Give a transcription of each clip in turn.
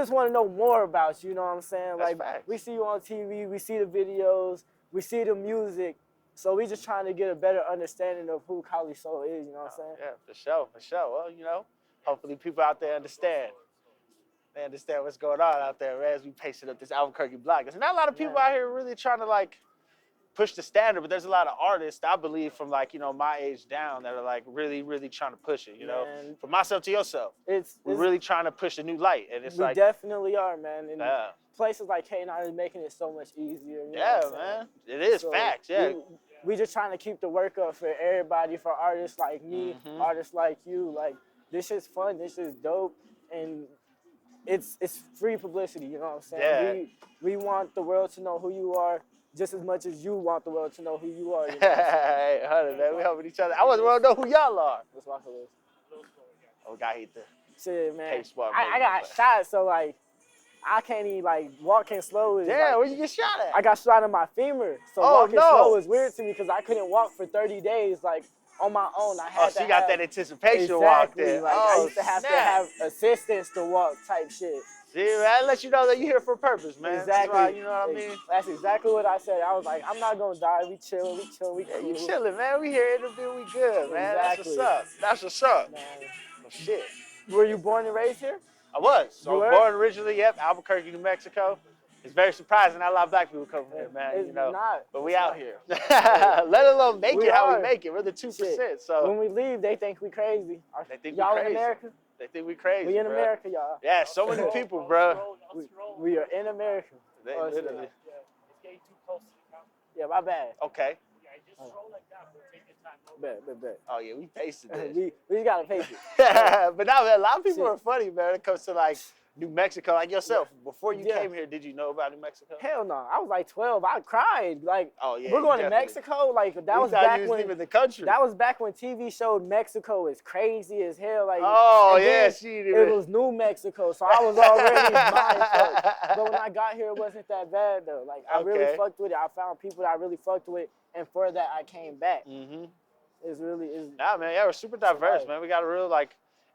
just want to know more about you. You know what I'm saying? That's Like facts. we see you on TV, we see the videos, we see the music. So we just trying to get a better understanding of who Khalisol is. You know what I'm saying? Yeah, for sure. Well, hopefully people out there understand. They understand what's going on out there, man, as we pacing up this Albuquerque block. There's not a lot of people out here really trying to, like, push the standard, but there's a lot of artists, I believe, from, like, my age down that are, like, really, really trying to push it, you know? From myself to yourself. We're really trying to push a new light, and it's like... We definitely are, man. And places like K9 is making it so much easier. You know what I'm man. It is facts, We just trying to keep the work up for everybody, for artists like me, artists like you. Like, this is fun, this is dope, and it's free publicity, you know what I'm saying? We want the world to know who you are just as much as you want the world to know who you are. You know hey, man, we helping each other. I want the world to know who y'all are. What's my list? Oh, God, hate the shit, man. I got shot, so, like, I can't even, like, walking slow. Where you get shot at? I got shot in my femur, so walking slow is weird to me because I couldn't walk for 30 days, like, on my own. I had so you got that anticipation walk there. Like, I used to have assistance to walk type shit. See, man, that lets you know that you're here for a purpose, man. Exactly. That's you know what I mean? That's exactly what I said. I was like, I'm not gonna die. We chilling, we cool. You chilling, man. We here interviewing, we good, man. Exactly. That's what's up. Man. Oh, shit. Were you born and raised here? I was. So I was born originally, Albuquerque, New Mexico. It's very surprising how a lot of black people come from here, man. It's not. But we out here. Let alone make it how we make it. We're the 2%. So when we leave, they think we crazy. They think y'all we crazy. In America? They think we crazy. We in America, y'all. Yeah, so many people, bro. We are in America. They literally. It's getting too close to the camera. Yeah, my bad. Okay. Yeah, just roll like that, but take your time. Bet. Oh yeah, we pasted this. we gotta pace it. But now, man, a lot of people are funny, man, when it comes to like New Mexico. Like yourself, before you came here, did you know about New Mexico? Hell no. I was like 12. I cried. Like, we're going to Mexico. Like, that was back when leaving the country. That was back when TV showed Mexico is crazy as hell. Like, it was New Mexico, so I was already mindfucked. But when I got here, it wasn't that bad though. Like, I really fucked with it. I found people that I really fucked with, and for that, I came back. It's really Nah, man, we're super diverse, man. We got a real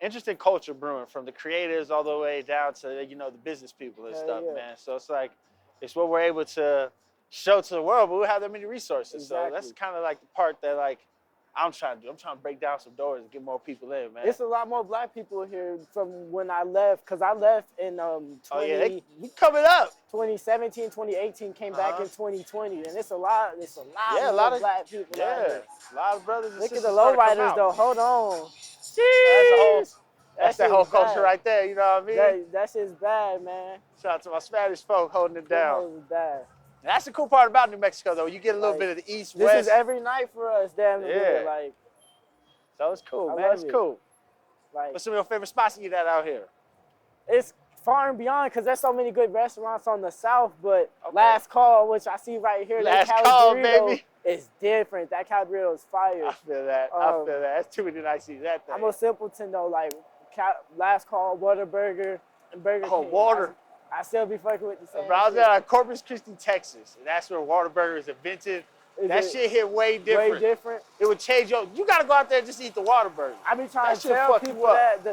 interesting culture brewing, from the creators all the way down to the business people and stuff, man. So it's like it's what we're able to show to the world, but we don't have that many resources. So that's kind of like the part that I'm trying to do. I'm trying to break down some doors and get more people in, man. It's a lot more black people here from when I left, because I left in we coming up. 2017, 2018, came back in 2020, and it's a lot of black people. Yeah, a lot of brothers and sisters. Look at the lowriders though. Hold on. That's that whole culture right there, you know what I mean? That shit's bad, man. Shout out to my Spanish folk holding it down. Bad. And that's the cool part about New Mexico, though. You get a little bit of the east, west. This is every night for us, damn near. Like, so it's cool, man. It's cool. Like, what's some of your favorite spots you eat at out here? It's far and beyond, because there's so many good restaurants on the south, but Last Call, which I see right here, Last Call, baby. It's different. That Cali burrito is fire. I feel that. I feel that. That's too many nights to eat that thing. I'm a simpleton, though. Like, Last Call, Whataburger, and Burger King. Water. I still be fucking with the same Bro, I was at Corpus Christi, Texas, and that's where Whataburger is invented. That shit hit way different. Way different? It would change you got to go out there and just eat the Whataburger. I be trying to tell people that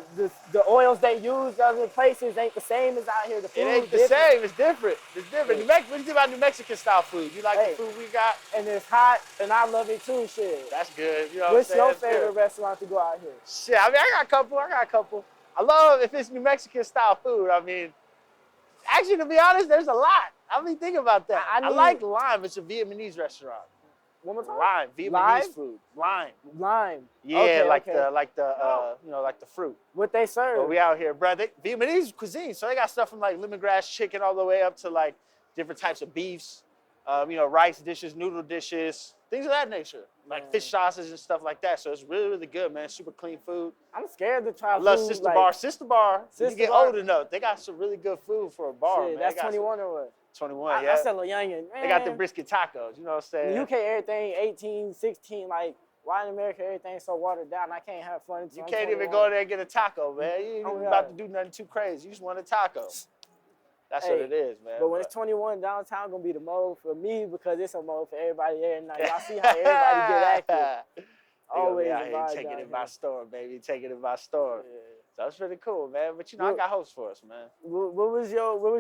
the oils they use other places ain't the same as out here. The food it ain't the same. It's different. It's different. What do you think about New Mexican style food? You like the food we got? And it's hot, and I love it too, shit. That's good. You know What's your favorite restaurant to go out here? Shit, I mean, I got a couple. I love if it's New Mexican style food. I mean, actually, to be honest, there's a lot. I've been thinking about that. I like Lime. It's a Vietnamese restaurant. One more time? Lime, Vietnamese food. Lime. Yeah, like the fruit. What they serve? But we out here, bro. Vietnamese cuisine, so they got stuff from like lemongrass chicken all the way up to like different types of beefs, rice dishes, noodle dishes, things of that nature, like fish sauces and stuff like that. So it's really, really good, man. Super clean food. I'm scared to try food. I love Sister Bar. Sister Bar, when you get old enough, they got some really good food for a bar, man. That's 21 or what? 21, I still a youngin', man. They got the brisket tacos, you know what I'm saying? In the UK, everything 18, 16, like, why in America everything's so watered down? I can't have fun until You can't even go there and get a taco, man. You ain't even about to do nothing too crazy. You just want a taco. That's what it is, man. But when it's 21, downtown gonna be the mode for me, because it's a mode for everybody every night. Y'all see how everybody get active. Always out here taking it by storm, baby. Taking it by storm. So that's really cool, man. But I got hopes for us, man. What was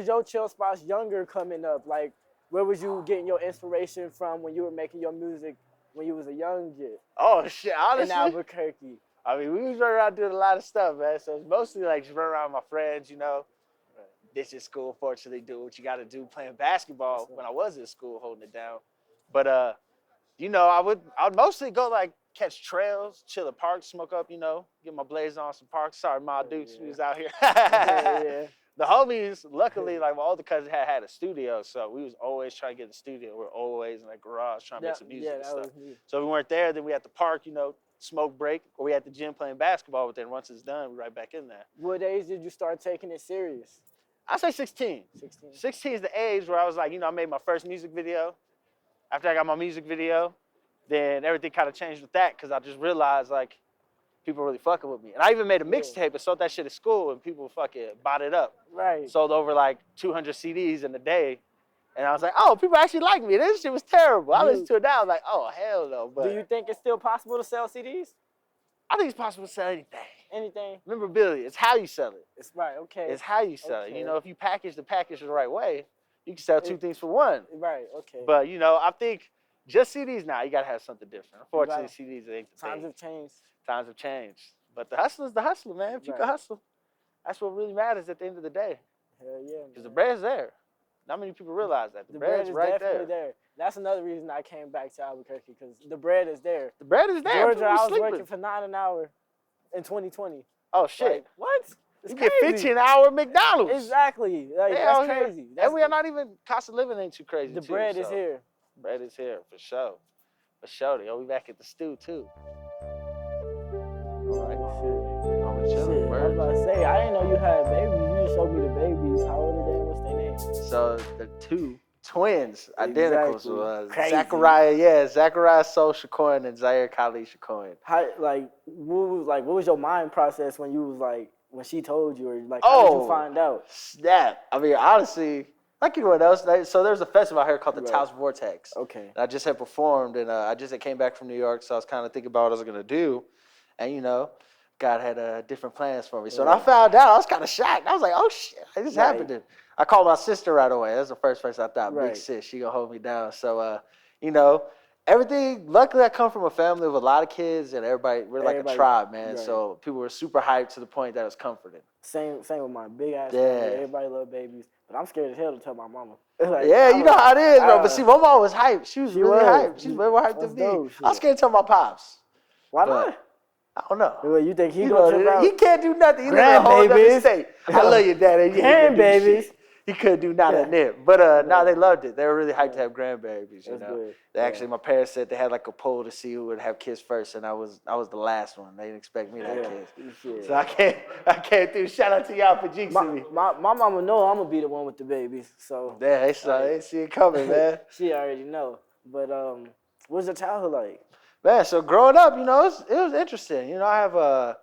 your chill spots younger coming up? Like, where was you getting your inspiration from when you were making your music when you was a young kid? Oh shit, honestly. In Albuquerque. I mean, we was running around doing a lot of stuff, man. So it's mostly like just running around with my friends, This is school, fortunately, do what you got to do playing basketball when I was in school, holding it down. But I would mostly go like catch trails, chill at parks, smoke up, get my blaze on some parks. Sorry, my dudes, we was out here. Yeah. The homies, luckily, like my older cousin had a studio, so we was always trying to get in the studio. We were always in the garage trying to make some music and stuff. So if we weren't there, then we at the park, smoke break, or we at the gym playing basketball. But then once it's done, we're right back in there. What age did you start taking it serious? I say 16. 16 is the age where I was like, I made my first music video. After I got my music video, then everything kind of changed with that because I just realized like people really fucking with me. And I even made a mixtape and sold that shit at school and people fucking bought it up. Right. Sold over like 200 CDs in a day. And I was like, oh, people actually like me. This shit was terrible. I listen to it now, I was like, oh, hell no. But do you think it's still possible to sell CDs? I think it's possible to sell anything. Anything? Memorabilia. It's how you sell it. It's right, okay. It's how you sell it. If you package the package the right way, you can sell two things for one. Right, okay. But, I think just CDs now, you got to have something different. Unfortunately, CDs ain't the Times thing. have changed. Times have changed. But the hustler's the hustler, man. If you can hustle, that's what really matters at the end of the day. Hell yeah. Because the bread's there. Not many people realize that. The bread's is right definitely there. That's another reason I came back to Albuquerque, because the bread is there. The bread is there. Georgia, I was working for $9 an hour in 2020. Oh, shit. Like, what? It's you crazy. get 15 an hour at McDonald's. Exactly. Like, that's crazy. And we are not even, cost of living ain't too crazy, The bread is here. Bread is here, for sure. For sure. Yo, we back at the stew, too. All right. Shit. I was about to say, I didn't know you had babies. You just showed me the babies. How old are they and what's their names? So the two twins, identical. Exactly. So Crazy. Zachariah Sol Shacoin and Zaire Khalid Shacoin. How, what was your mind process when you was like, when she told you, or like, how did you find out? Snap. I mean, honestly, like anyone else, so there's a festival out here called the Taos Vortex. Okay. And I just had performed, and I just came back from New York, so I was kind of thinking about what I was gonna do, and God had different plans for me. So when I found out, I was kind of shocked. I was like, oh shit, this is happening. I called my sister right away. That's the first person I thought, big sis, she gonna hold me down. So, everything, luckily I come from a family with a lot of kids and we're like a tribe, man. Right. So people were super hyped to the point that it was comforting. Same with my big ass family. Everybody love babies. But I'm scared as hell to tell my mama. Like, you know how it is, bro. But see, my mom was hyped. She was really hyped. She's way more hyped than me. I was scared to tell my pops. Why not? I don't know. Well, you think he gonna trip out? He can't do nothing. He live in a whole other state. I love your daddy. Grandbabies. He couldn't do nothing there. But no, they loved it. They were really hyped to have grandbabies, Good. They actually, my parents said they had like a poll to see who would have kids first, and I was the last one. They didn't expect me to have kids. So I can't do. Shout out to y'all for jinxing me. My mama know I'm gonna be the one with the babies. So yeah, they see it coming, man. She already know. But what's your childhood like? Man, so growing up, it was interesting. I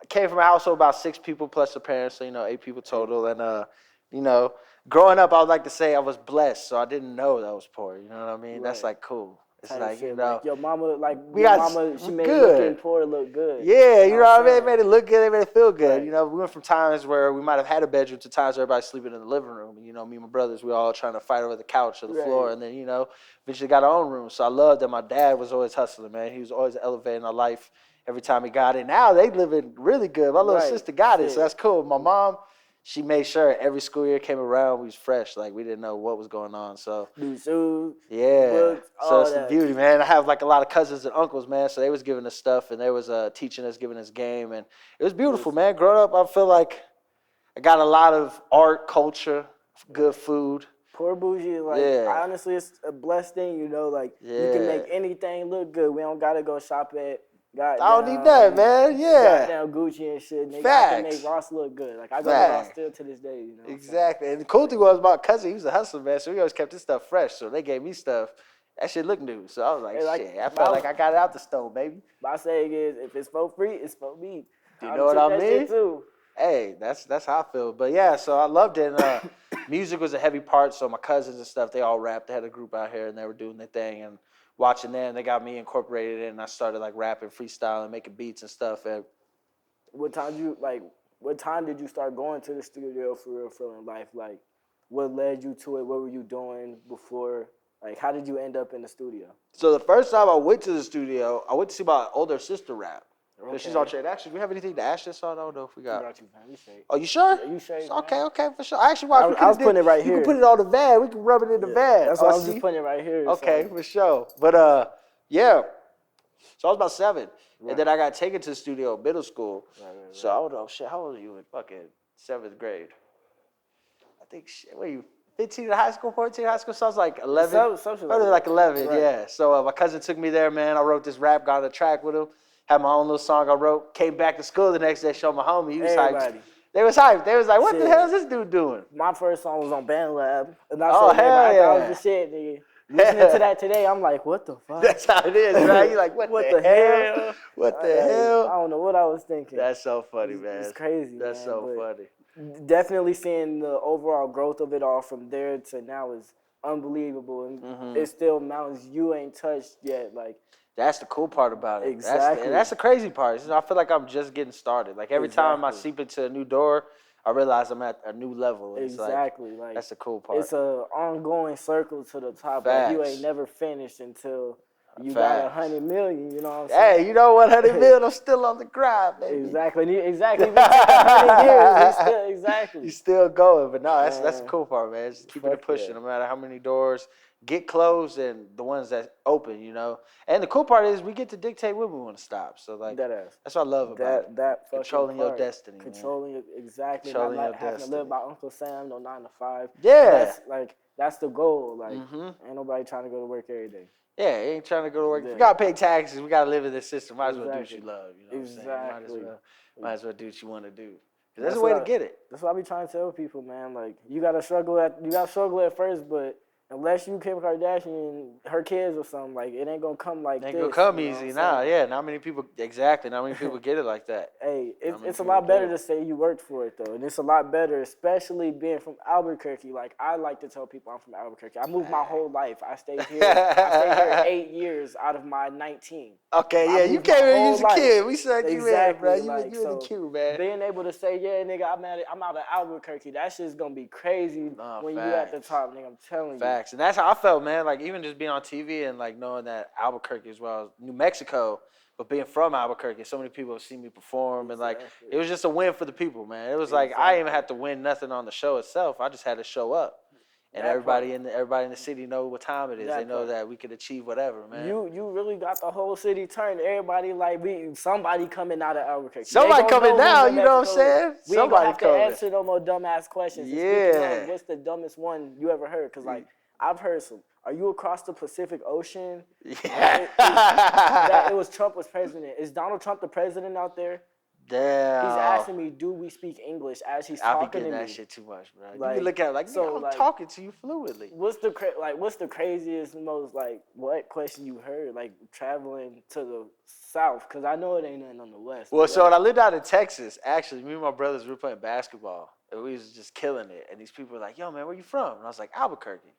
came from a household about 6 people plus the parents, so 8 people total, and growing up, I would like to say I was blessed, so I didn't know that I was poor. You know what I mean? Right. That's like cool. It's like, your mama, she made good. Looking poor look good. Yeah, you know what I mean? They made it look good, they made it feel good. Right. We went from times where we might have had a bedroom to times where everybody's sleeping in the living room. And, me and my brothers, we all trying to fight over the couch or the floor. And then, eventually got our own room. So I loved that my dad was always hustling, man. He was always elevating our life every time he got it. Now they living really good. My little sister got it, so that's cool. My mom, she made sure every school year came around, we was fresh. Like, we didn't know what was going on. So, new shoes, books, so it's the beauty, man. I have, like, a lot of cousins and uncles, man. So they was giving us stuff, and they was teaching us, giving us game. And it was beautiful, man. Growing up, I feel like I got a lot of art, culture, good food. Poor bougie, honestly, it's a blessed thing, you can make anything look good. We don't got to go shop at I don't need that, man. Yeah. Goddamn Gucci and shit. They got to make Ross look good. Like, I go to Ross still to this day, Exactly. And the cool thing was my cousin, he was a hustler, man, so he always kept his stuff fresh. So they gave me stuff. That shit looked new. So I was like, shit, I felt like I got it out the stove, baby. My saying is, if it's for free, it's for me. You know what I mean? Too. Hey, that's how I feel. But yeah, so I loved it. And, music was a heavy part. So my cousins and stuff, they all rapped. They had a group out here, and they were doing their thing. And watching them, they got me incorporated in, and I started like rapping, freestyling, making beats and stuff. And what time you what time did you start going to the studio for real in life? Like, what led you to it? What were you doing before? Like, how did you end up in the studio? So the first time I went to the studio, I went to see my older sister rap. Okay. She's on train. Actually, do we have anything to ash this on? I don't know if we got. You, man. You straight. Oh, you sure? Yeah, you straight. Okay, for sure. Actually, watch. I was putting it right here. You can put it on the van. We can rub it in the van. That's why I was just putting it right here. Okay, so. for sure. But yeah. So I was about 7, Right. and then I got taken to the studio in middle school. Right. So I don't know. Shit, how old are you in fucking 7th grade? I think. Shit, what are you? 15 in high school, 14 in high school, so I was like 11. Something Like 11, right. yeah. So my cousin took me there, man. I wrote this rap, got on the track with him, had my own little song I wrote, came back to school the next day, showed my homie. He was hyped. They was hyped. They was like, what the hell is this dude doing? My first song was on Band Lab. And I Oh, said, hell yeah. I was the shit, nigga. Listening to that today, I'm like, what the fuck? That's how it is, right? You're like, what the hell? What the hell? I don't know what I was thinking. That's so funny, man. It's crazy, That's man, so funny. Definitely seeing the overall growth of it all from there to now is unbelievable. And it's still mountains you ain't touched yet. Like, that's the cool part about it. Exactly. That's the crazy part. I feel like I'm just getting started. Like every time I seep into a new door, I realize I'm at a new level. It's exactly. Like, that's the cool part. It's an ongoing circle to the top. Facts. Like, you ain't never finished until you got 100 million. You know what I'm saying? Hey, you know what? 100 million, I'm still on the grind, baby. Exactly. It's taking 100 years. Exactly. You're still going, but no, that's the cool part, man. Just keeping it pushing, no matter how many doors get closed and the ones that open, you know. And the cool part is we get to dictate when we want to stop. So like that's what I love about it. That controlling your part. destiny, controlling man. Exactly. Controlling not your having destiny. to live by Uncle Sam, no 9 to 5. Yeah. That's the goal. Like ain't nobody trying to go to work every day. Yeah, you ain't trying to go to work. Yeah. We gotta pay taxes. We gotta live in this system. Might as well do what you love. You know what I'm saying? Might as well do what you want to do. That's the way to get it. That's what I be trying to tell people, man. Like you gotta struggle at first, but unless you Kim Kardashian, her kids or something, like it ain't gonna come like this. It ain't gonna come easy. Nah, yeah. Not many people get it like that. Hey, it's a lot better to say you worked for it though, and it's a lot better, especially being from Albuquerque. Like I like to tell people I'm from Albuquerque. I moved my whole life. I stayed here 8 years out of my 19. Okay, yeah, you came here as a kid. We said you in, bro. You like, in the queue, man. Being able to say, yeah, nigga, I'm out of Albuquerque. That shit's gonna be crazy when you at the top, nigga. I'm telling you. Facts, and that's how I felt, man. Like even just being on TV and like knowing that Albuquerque as well as New Mexico, but being from Albuquerque, so many people have seen me perform, and like it was just a win for the people, man. It was like I didn't even have to win nothing on the show itself. I just had to show up. And everybody in the city know what time it is. They know that we could achieve whatever, man. You really got the whole city turned. Everybody like somebody coming out of Albuquerque. Somebody coming now, you know what I'm saying? We ain't gonna have to answer no more dumbass questions. Yeah. What's the dumbest one you ever heard? Because like I've heard some. Are you across the Pacific Ocean? Yeah. It was Trump was president. Is Donald Trump the president out there? Damn. He's asking me, do we speak English as he's talking to me? I be getting that shit too much, bro. Like, you be looking at it like, I'm talking to you fluidly. What's the craziest, most like what question you heard like traveling to the South? Because I know it ain't nothing on the West. Well, so when I lived out in Texas, actually, me and my brothers were playing basketball, and we was just killing it. And these people were like, "Yo, man, where you from?" And I was like, "Albuquerque."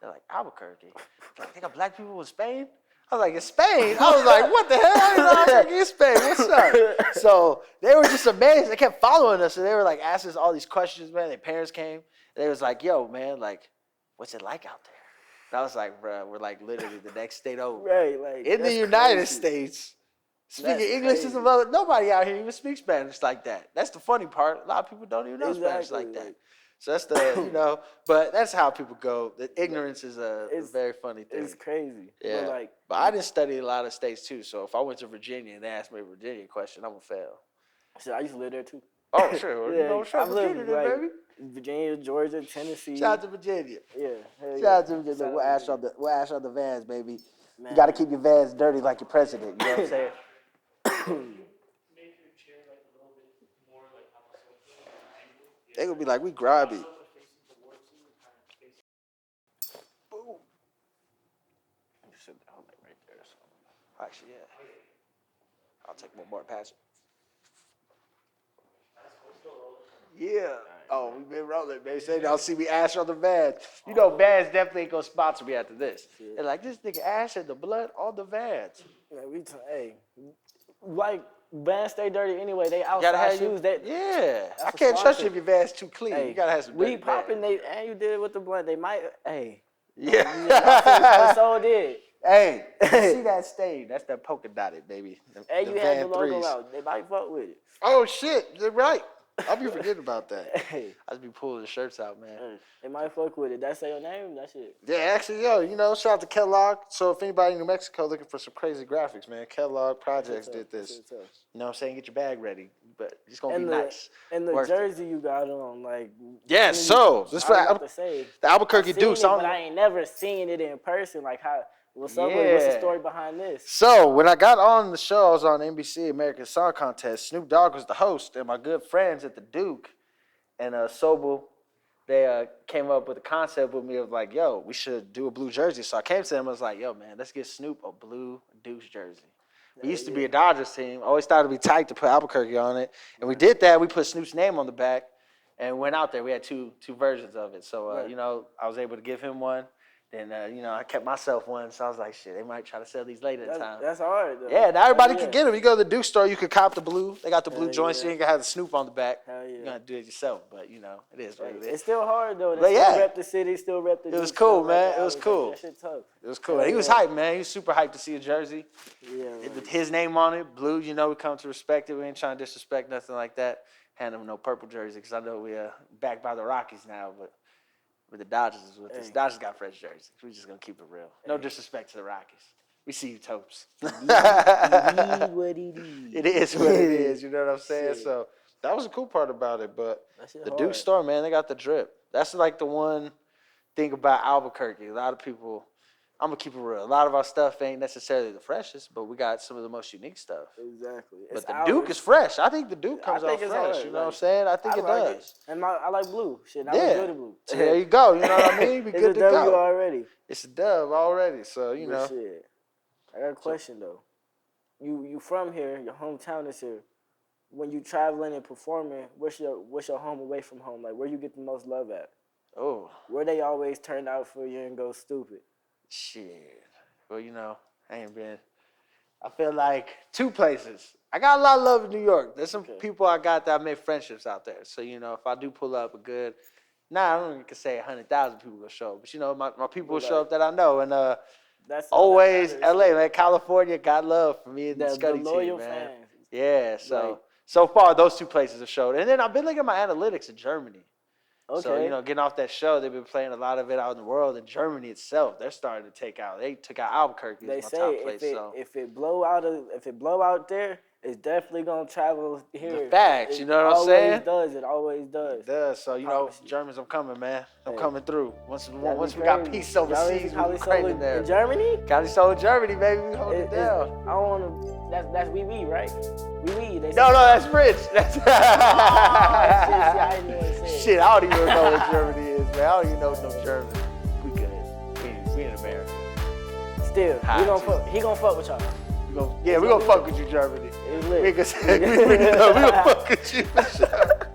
They're like, "Albuquerque?" Like, they got black people in Spain? I was like, in Spain? I was like, what the hell? I didn't know Albuquerque in Spain. What's up? So they were just amazed. They kept following us, and they were like asking us all these questions, man. Their parents came, and they was like, yo, man, like, what's it like out there? And I was like, bro, we're like literally the next state over. Right, like in the United States, speaking English is about nobody out here even speaks Spanish like that. That's the funny part. A lot of people don't even know Spanish like that. So that's the, but that's how people go. The ignorance is a very funny thing. It's crazy. Yeah. But I didn't study a lot of states too. So if I went to Virginia and they asked me a Virginia question, I'm going to fail. Shit, I used to live there too. Oh, sure. I've Virginia, lived like baby. Virginia, Georgia, Tennessee. Shout out to Virginia. Yeah. Shout out to Virginia. We'll ash on the vans, baby. Man. You got to keep your vans dirty like your president. You know what I'm saying? They gonna be like, we grubby. Boom. You sit down like right there. So. Actually, yeah. I'll take one more pass. Yeah. Oh, we've been rolling, baby. Say y'all see me ash on the vans. You know, Vans definitely ain't gonna sponsor me after this. They're like, this nigga ash and the blood on the vans. Yeah, like Vans stay dirty anyway. They You gotta outside have shoes. yeah. I a can't trust sponsor. you if your Vans too clean. Hey, you gotta have some we dirty popping. Vans. And you did it with the blunt. They might. Hey. Yeah. So did. Hey, you see that stain? That's that polka dotted, baby. Hey, The you had the Van logo 3s. out. They might fuck with it. Oh shit, you're right. I'll be forgetting about that. Hey. I just be pulling the shirts out, man. They might fuck with it. That say your name? That shit. Yeah, actually, shout out to Kellogg. So if anybody in New Mexico looking for some crazy graphics, man, Kellogg Projects did this. You know what I'm saying? Get your bag ready, but it's gonna be nice. And the Worth jersey you got on, like. Yeah, so this I was about to say, the Albuquerque Dukes. but I ain't never seen it in person. Like how? What's up with it? What's the story behind this? So when I got on the show, I was on NBC American Song Contest. Snoop Dogg was the host, and my good friends at the Duke and Sobel, they came up with a concept with me of like, yo, we should do a blue jersey. So I came to them, I was like, yo, man, let's get Snoop a blue Dukes jersey. We used to be a Dodgers team. Always thought it'd be tight to put Albuquerque on it, and we did that. We put Snoop's name on the back, and went out there. We had two versions of it. So I was able to give him one. Then, I kept myself one, so I was like, shit, they might try to sell these later in time. That's hard, though. Yeah, now everybody can get them. You go to the Duke store, you could cop the blue. They got the blue joints, so you can have the Snoop on the back. Hell yeah. You got to do it yourself, but, it is what it is. It's still hard, though. But still rep the city, still rep the It was Duke, cool, still man. rep the It was Albuquerque. cool. That shit tough. It was cool. And he was hyped, man. He was super hyped to see a jersey. Yeah, man. With his name on it, blue, we come to respect it. We ain't trying to disrespect nothing like that. Hand him no purple jersey, because I know we backed by the Rockies now, but... With the Dodgers is with us. Dodgers got fresh jerseys. We're just gonna keep it real. No disrespect to the Rockies. We see you, Topes. It is what it is. It is what it is. You know what I'm saying? Shit. So that was a cool part about it. But the hard. Duke store, man, they got the drip. That's like the one thing about Albuquerque. A lot of people, I'm gonna keep it real. A lot of our stuff ain't necessarily the freshest, but we got some of the most unique stuff. Exactly. But the Duke is fresh. I think the Duke comes out fresh. Hard. You know what I'm saying? I think it does. It. And I like blue. Shit, I Yeah. look good in blue. So there you go. You know what I mean? We It's good a to W go. already. It's a dub already. So you know. Shit. I got a question though. You from here? Your hometown is here. When you traveling and performing, what's your home away from home? Like where you get the most love at? Oh. Where they always turn out for you and go stupid? Shit. Well, I ain't been. I feel like 2 places. I got a lot of love in New York. There's some people I got that I made friendships out there. So, if I do pull up a good, I don't even can say 100,000 people will show up. But, my people will show up that I know. And that's always LA, man. California got love for me and the Scuddy loyal team, man. fans. Yeah, so far, those 2 places have showed. And then I've been looking at my analytics in Germany. Okay. So, getting off that show, they've been playing a lot of it out in the world. In Germany itself, they're starting to take out. They took out Albuquerque They as my say top place. if it blow out there, it's definitely gonna travel here. The facts, you know what I'm saying? It always does. It does. So, Germans, I'm coming, man. I'm coming through. Once we got peace overseas, we're crazy there. In Germany? Khalisol, Germany, baby. We hold it down. I don't want to. That's wee right? Wee. No, that's Rich. That's Shit, I don't even know what Germany is, man. I don't even know no German. We good. We in America. Still, he gonna fuck with y'all. We gonna fuck with you, Germany. It's lit. We gonna fuck with you for sure.